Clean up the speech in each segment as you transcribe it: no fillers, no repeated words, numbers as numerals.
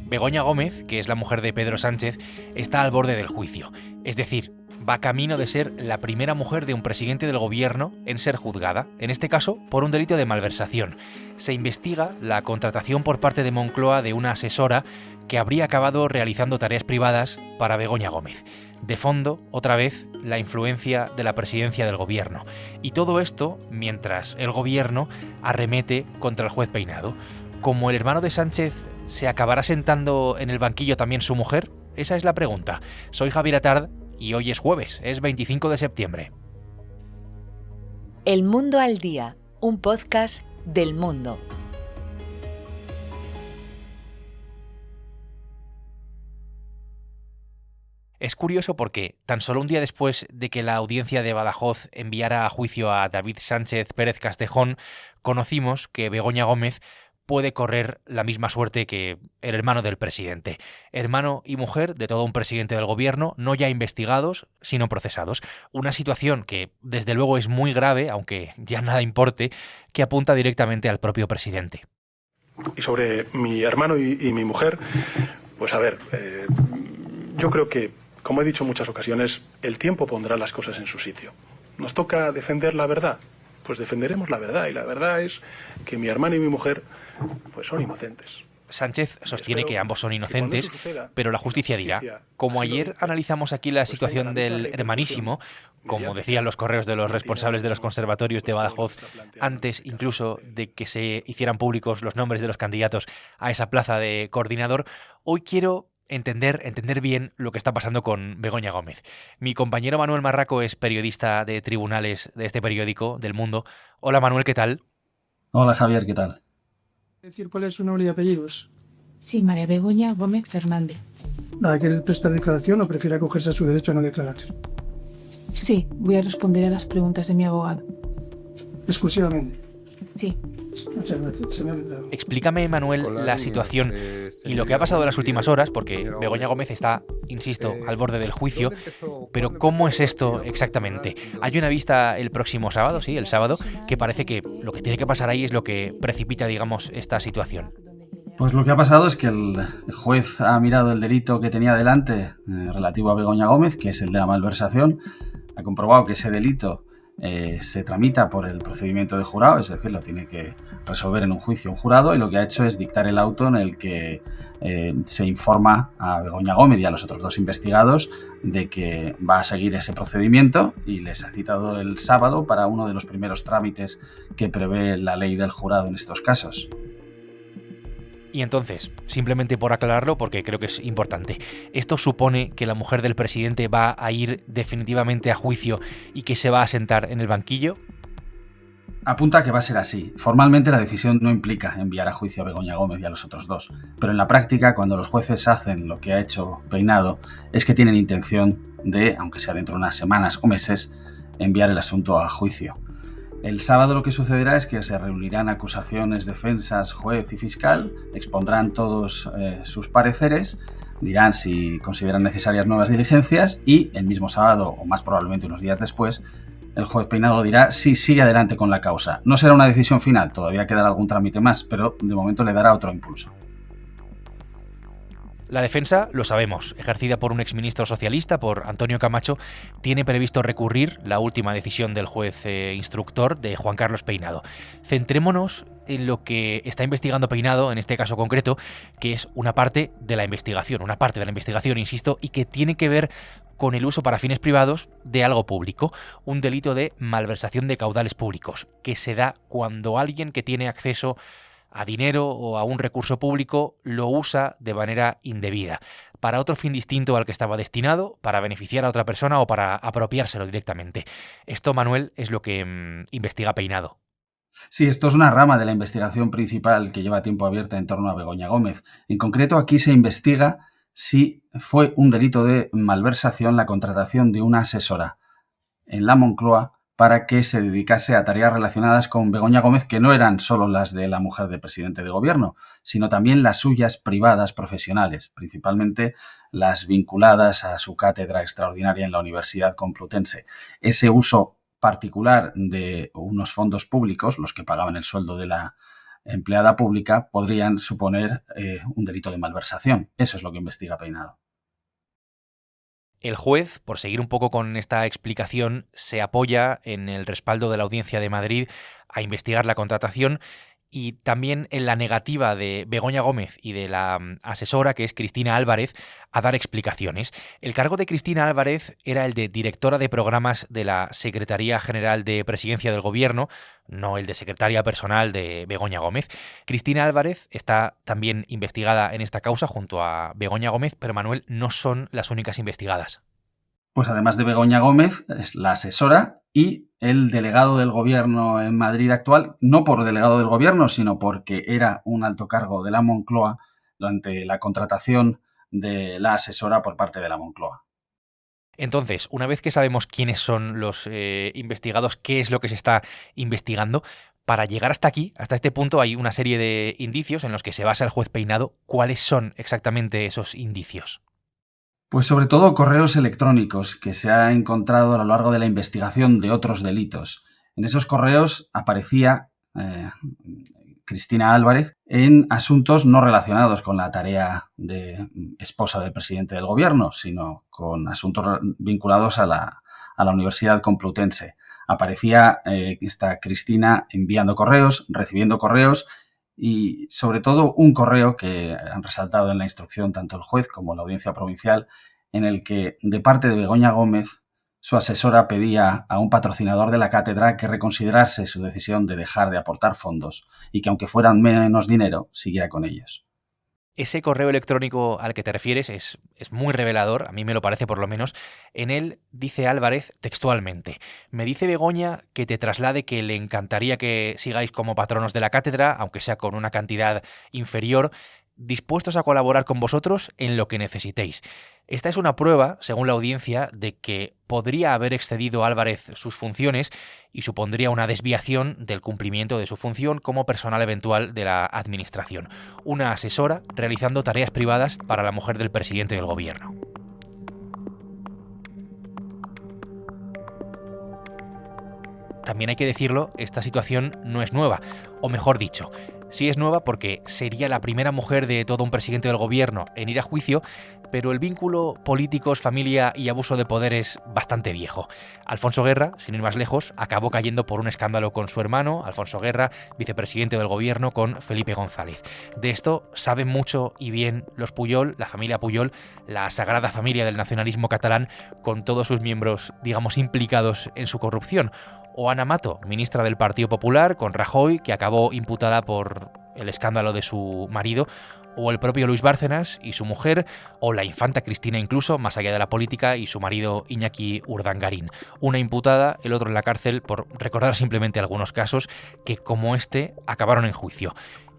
Begoña Gómez, que es la mujer de Pedro Sánchez, está al borde del juicio. Es decir, va camino de ser la primera mujer de un presidente del gobierno en ser juzgada, en este caso por un delito de malversación. Se investiga la contratación por parte de Moncloa de una asesora que habría acabado realizando tareas privadas para Begoña Gómez. De fondo, otra vez, la influencia de la presidencia del gobierno. Y todo esto mientras el gobierno arremete contra el juez Peinado. ¿Como el hermano de Sánchez se acabará sentando en el banquillo también su mujer? Esa es la pregunta. Soy Javier Atard y hoy es jueves, es 25 de septiembre. El Mundo al Día, un podcast del Mundo. Es curioso porque tan solo un día después de que la audiencia de Badajoz enviara a juicio a David Sánchez Pérez Castejón, conocimos que Begoña Gómez puede correr la misma suerte que el hermano del presidente. Hermano y mujer de todo un presidente del gobierno, no ya investigados, sino procesados. Una situación que, desde luego, es muy grave, aunque ya nada importe, que apunta directamente al propio presidente. Y sobre mi hermano y mi mujer, pues a ver, yo creo que, como he dicho en muchas ocasiones, el tiempo pondrá las cosas en su sitio. ¿Nos toca defender la verdad? Pues defenderemos la verdad, y la verdad es que mi hermano y mi mujer pues son inocentes. Sánchez sostiene que ambos son inocentes, pero la justicia dirá. Como ayer analizamos aquí la situación del hermanísimo, como decían los correos de los responsables de los conservatorios de Badajoz, antes incluso de que se hicieran públicos los nombres de los candidatos a esa plaza de coordinador, hoy quiero entender bien lo que está pasando con Begoña Gómez. Mi compañero Manuel Marraco es periodista de tribunales de este periódico, del Mundo. Hola Manuel, ¿qué tal? Hola Javier, ¿qué tal? ¿Decir cuál es su nombre y apellidos? Sí, María Begoña Gómez Fernández. ¿Quiere prestar declaración o prefiere acogerse a su derecho a no declarar? Sí, voy a responder a las preguntas de mi abogado. Exclusivamente. Sí. Muchas gracias, señor. Explícame, Manuel, la situación y lo que ha pasado en las últimas horas, porque Begoña Gómez está, insisto, al borde del juicio, pero ¿cómo es esto exactamente? Hay una vista el próximo sábado, sí, el sábado, que parece que lo que tiene que pasar ahí es lo que precipita, digamos, esta situación. Pues lo que ha pasado es que el juez ha mirado el delito que tenía delante relativo a Begoña Gómez, que es el de la malversación, ha comprobado que ese delito se tramita por el procedimiento de jurado, es decir, lo tiene que resolver en un juicio un jurado, y lo que ha hecho es dictar el auto en el que se informa a Begoña Gómez y a los otros dos investigados de que va a seguir ese procedimiento, y les ha citado el sábado para uno de los primeros trámites que prevé la ley del jurado en estos casos. Y entonces, simplemente por aclararlo, porque creo que es importante, ¿esto supone que la mujer del presidente va a ir definitivamente a juicio y que se va a sentar en el banquillo? Apunta que va a ser así. Formalmente la decisión no implica enviar a juicio a Begoña Gómez y a los otros dos, pero en la práctica, cuando los jueces hacen lo que ha hecho Peinado, es que tienen intención de, aunque sea dentro de unas semanas o meses, enviar el asunto a juicio. El sábado lo que sucederá es que se reunirán acusaciones, defensas, juez y fiscal, expondrán todos sus pareceres, dirán si consideran necesarias nuevas diligencias, y el mismo sábado, o más probablemente unos días después, el juez Peinado dirá si sigue adelante con la causa. No será una decisión final, todavía quedará algún trámite más, pero de momento le dará otro impulso. La defensa, lo sabemos, ejercida por un exministro socialista, por Antonio Camacho, tiene previsto recurrir la última decisión del juez instructor de Juan Carlos Peinado. Centrémonos en lo que está investigando Peinado, en este caso concreto, que es una parte de la investigación, insisto, y que tiene que ver con el uso para fines privados de algo público, un delito de malversación de caudales públicos, que se da cuando alguien que tiene acceso a dinero o a un recurso público lo usa de manera indebida, para otro fin distinto al que estaba destinado, para beneficiar a otra persona o para apropiárselo directamente. Esto, Manuel, es lo que investiga Peinado. Sí, esto es una rama de la investigación principal que lleva tiempo abierta en torno a Begoña Gómez. En concreto, aquí se investiga si fue un delito de malversación la contratación de una asesora en la Moncloa para que se dedicase a tareas relacionadas con Begoña Gómez, que no eran solo las de la mujer del presidente de gobierno, sino también las suyas privadas profesionales, principalmente las vinculadas a su cátedra extraordinaria en la Universidad Complutense. Ese uso particular de unos fondos públicos, los que pagaban el sueldo de la empleada pública podrían suponer un delito de malversación. Eso es lo que investiga Peinado. El juez, por seguir un poco con esta explicación, se apoya en el respaldo de la Audiencia de Madrid a investigar la contratación y también en la negativa de Begoña Gómez y de la asesora, que es Cristina Álvarez, a dar explicaciones. El cargo de Cristina Álvarez era el de directora de programas de la Secretaría General de Presidencia del Gobierno, no el de secretaria personal de Begoña Gómez. Cristina Álvarez está también investigada en esta causa junto a Begoña Gómez, pero Manuel, no son las únicas investigadas. Pues además de Begoña Gómez, es la asesora y el delegado del gobierno en Madrid actual, no por delegado del gobierno, sino porque era un alto cargo de la Moncloa durante la contratación de la asesora por parte de la Moncloa. Entonces, una vez que sabemos quiénes son los investigados, qué es lo que se está investigando, para llegar hasta aquí, hasta este punto, hay una serie de indicios en los que se basa el juez Peinado. ¿Cuáles son exactamente esos indicios? Pues sobre todo correos electrónicos que se ha encontrado a lo largo de la investigación de otros delitos. En esos correos aparecía Cristina Álvarez en asuntos no relacionados con la tarea de esposa del presidente del gobierno, sino con asuntos vinculados a la Universidad Complutense. Aparecía esta Cristina enviando correos, recibiendo correos, y sobre todo un correo que han resaltado en la instrucción tanto el juez como la audiencia provincial, en el que de parte de Begoña Gómez su asesora pedía a un patrocinador de la cátedra que reconsiderase su decisión de dejar de aportar fondos y que aunque fueran menos dinero, siguiera con ellos. Ese correo electrónico al que te refieres es muy revelador, a mí me lo parece por lo menos. En él dice Álvarez textualmente: me dice Begoña que te traslade que le encantaría que sigáis como patronos de la cátedra, aunque sea con una cantidad inferior, dispuestos a colaborar con vosotros en lo que necesitéis. Esta es una prueba, según la audiencia, de que podría haber excedido Álvarez sus funciones y supondría una desviación del cumplimiento de su función como personal eventual de la administración. Una asesora realizando tareas privadas para la mujer del presidente del gobierno. También hay que decirlo, esta situación no es nueva, o mejor dicho, sí es nueva porque sería la primera mujer de todo un presidente del gobierno en ir a juicio, pero el vínculo políticos, familia y abuso de poder es bastante viejo. Alfonso Guerra, sin ir más lejos, acabó cayendo por un escándalo con su hermano, Alfonso Guerra, vicepresidente del gobierno, con Felipe González. De esto saben mucho y bien los Pujol, la familia Pujol, la sagrada familia del nacionalismo catalán, con todos sus miembros, digamos, implicados en su corrupción. O Ana Mato, ministra del Partido Popular, con Rajoy, que acabó imputada por el escándalo de su marido, o el propio Luis Bárcenas y su mujer, o la infanta Cristina incluso, más allá de la política, y su marido Iñaki Urdangarín. Una imputada, el otro en la cárcel, por recordar simplemente algunos casos que, como este, acabaron en juicio.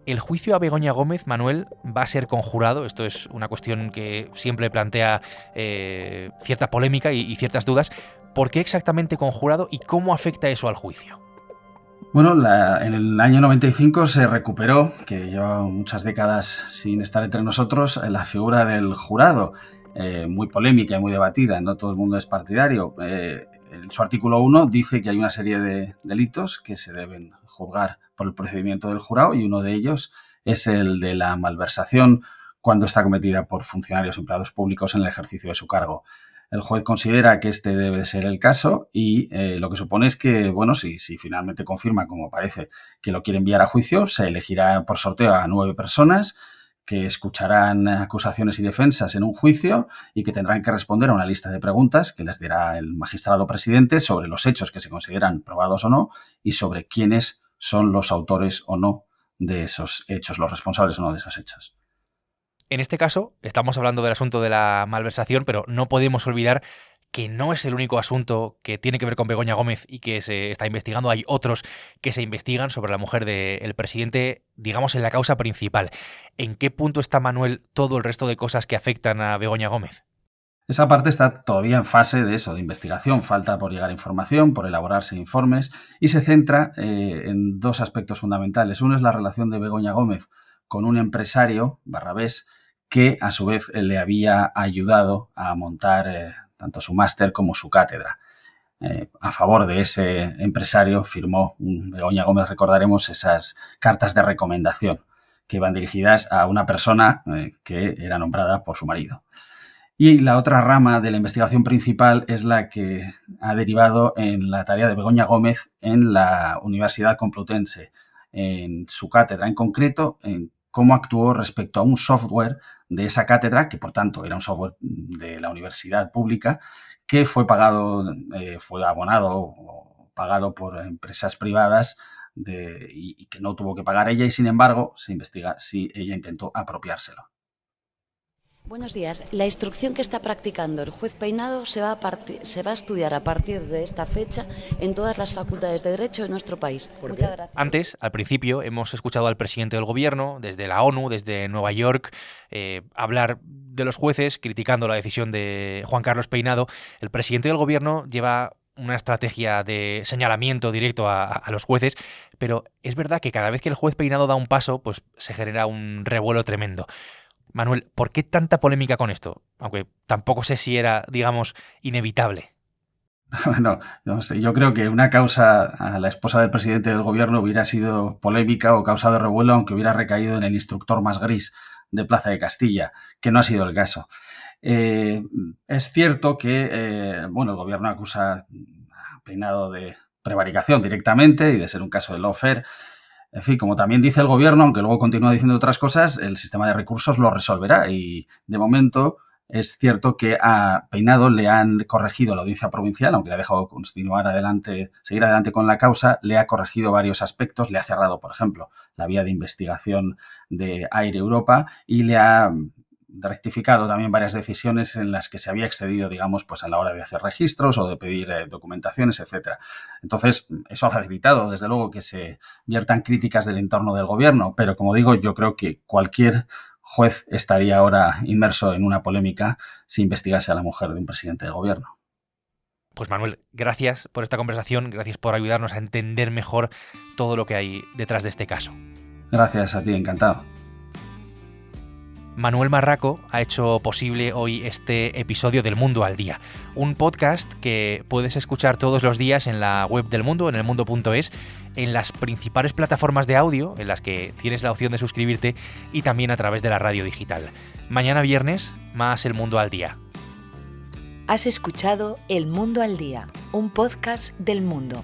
El juicio a Begoña Gómez, Manuel, va a ser conjurado. Esto es una cuestión que siempre plantea cierta polémica y ciertas dudas. ¿Por qué exactamente conjurado y cómo afecta eso al juicio? Bueno, en el año 95 se recuperó, que lleva muchas décadas sin estar entre nosotros, la figura del jurado, muy polémica y muy debatida, no todo el mundo es partidario. Su artículo 1 dice que hay una serie de delitos que se deben juzgar por el procedimiento del jurado y uno de ellos es el de la malversación cuando está cometida por funcionarios o empleados públicos en el ejercicio de su cargo. El juez considera que este debe ser el caso y lo que supone es que, bueno, si finalmente confirma, como parece, que lo quiere enviar a juicio, se elegirá por sorteo a 9 personas que escucharán acusaciones y defensas en un juicio y que tendrán que responder a una lista de preguntas que les dirá el magistrado presidente sobre los hechos que se consideran probados o no y sobre quiénes son los autores o no de esos hechos, los responsables o no de esos hechos. En este caso, estamos hablando del asunto de la malversación, pero no podemos olvidar que no es el único asunto que tiene que ver con Begoña Gómez y que se está investigando. Hay otros que se investigan sobre la mujer del presidente, digamos, en la causa principal. ¿En qué punto está, Manuel, todo el resto de cosas que afectan a Begoña Gómez? Esa parte está todavía en fase de investigación. Falta por llegar información, por elaborarse informes y se centra en 2 aspectos fundamentales. Uno es la relación de Begoña Gómez con un empresario, Barrabés, que a su vez le había ayudado a montar tanto su máster como su cátedra. a favor de ese empresario firmó Begoña Gómez, recordaremos, esas cartas de recomendación que iban dirigidas a una persona que era nombrada por su marido. Y la otra rama de la investigación principal es la que ha derivado en la tarea de Begoña Gómez en la Universidad Complutense, en su cátedra en concreto, en cómo actuó respecto a un software de esa cátedra, que por tanto era un software de la universidad pública, que fue abonado o pagado por empresas privadas y que no tuvo que pagar ella, y sin embargo se investiga si ella intentó apropiárselo. Buenos días. La instrucción que está practicando el juez Peinado se va a estudiar a partir de esta fecha en todas las facultades de Derecho de nuestro país. Muchas gracias. Antes, al principio, hemos escuchado al presidente del gobierno, desde la ONU, desde Nueva York, hablar de los jueces, criticando la decisión de Juan Carlos Peinado. El presidente del gobierno lleva una estrategia de señalamiento directo a los jueces, pero es verdad que cada vez que el juez Peinado da un paso, pues se genera un revuelo tremendo. Manuel, ¿por qué tanta polémica con esto? Aunque tampoco sé si era, digamos, inevitable. Bueno, no sé, yo creo que una causa a la esposa del presidente del gobierno hubiera sido polémica o causa de revuelo, aunque hubiera recaído en el instructor más gris de Plaza de Castilla, que no ha sido el caso. Es cierto que el gobierno acusa a Peinado de prevaricación directamente y de ser un caso de lawfare. En fin, como también dice el gobierno, aunque luego continúa diciendo otras cosas, el sistema de recursos lo resolverá, y de momento es cierto que a Peinado le han corregido la audiencia provincial, aunque le ha dejado seguir adelante con la causa, le ha corregido varios aspectos, le ha cerrado, por ejemplo, la vía de investigación de Air Europa y le ha rectificado también varias decisiones en las que se había excedido, digamos, pues a la hora de hacer registros o de pedir documentaciones, etcétera. Entonces, eso ha facilitado, desde luego, que se viertan críticas del entorno del gobierno, pero como digo, yo creo que cualquier juez estaría ahora inmerso en una polémica si investigase a la mujer de un presidente de gobierno. Pues Manuel, gracias por esta conversación, gracias por ayudarnos a entender mejor todo lo que hay detrás de este caso. Gracias a ti, encantado. Manuel Marraco ha hecho posible hoy este episodio del Mundo al Día, un podcast que puedes escuchar todos los días en la web del Mundo, en elmundo.es, en las principales plataformas de audio en las que tienes la opción de suscribirte y también a través de la radio digital. Mañana viernes, más El Mundo al Día. Has escuchado El Mundo al Día, un podcast del Mundo.